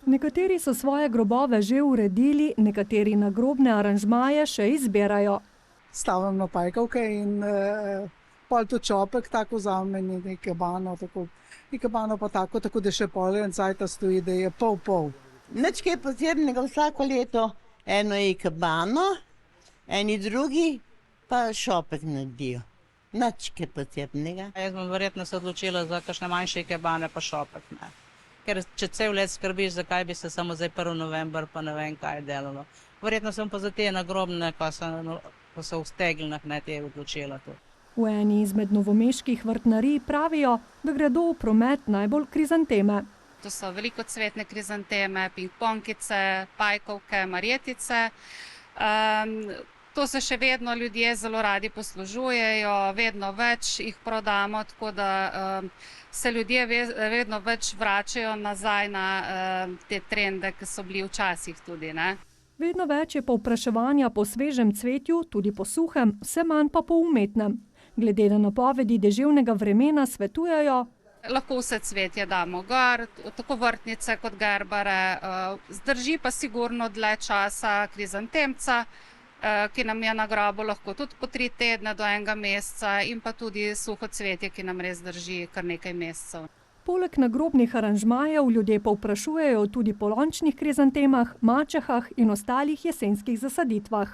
Nekateri so svoje grobove že uredili, nekateri nagrobne aranžmaje še izbirajo. Stavimo pajkovke in pol to čopek tako vzame ikebano, ikebano pa tako, da še pol en cajt stoji, da je pol. Nič kaj posebnega vsako leto, eno je ikebano, eni drugi pa šopek naredijo. Nič kaj posebnega. Jaz bom verjetno se odločila za kakšne manjše ikebane pa šopek, ne. Ker če cel let skrbiš, zakaj bi se samo zdaj 1. november pa ne vem kaj delalo. Verjetno sem pa za te nagrobne, ko so v steglinah, ne, te odločila to. V eni izmed novomeških vrtnarij pravijo, da gredo v promet najbolj krizanteme. To so velikocvetne krizanteme, pingponkice, pajkovke, marjetice. To se še vedno ljudje zelo radi poslužujejo, vedno več jih prodamo, tako da se ljudje vedno več vračajo nazaj na te trende, ki so bili včasih tudi, ne. Vedno več je povpraševanja po svežem cvetju, tudi po suhem, vse manj pa po umetnem. Glede na napovedi deževnega vremena svetujejo: lahko vse cvetje damo gor, tako vrtnice kot gerbare, zdrži pa sigurno dlje časa krizantemca, ki nam je na grobu lahko tudi po 3 tedne do 1 meseca, in pa tudi suho cvetje, ki nam res drži kar nekaj mesecev. Poleg nagrobnih aranžmajev ljudje povprašujejo tudi po lončnih krizantemah, mačehah in ostalih jesenskih zasaditvah.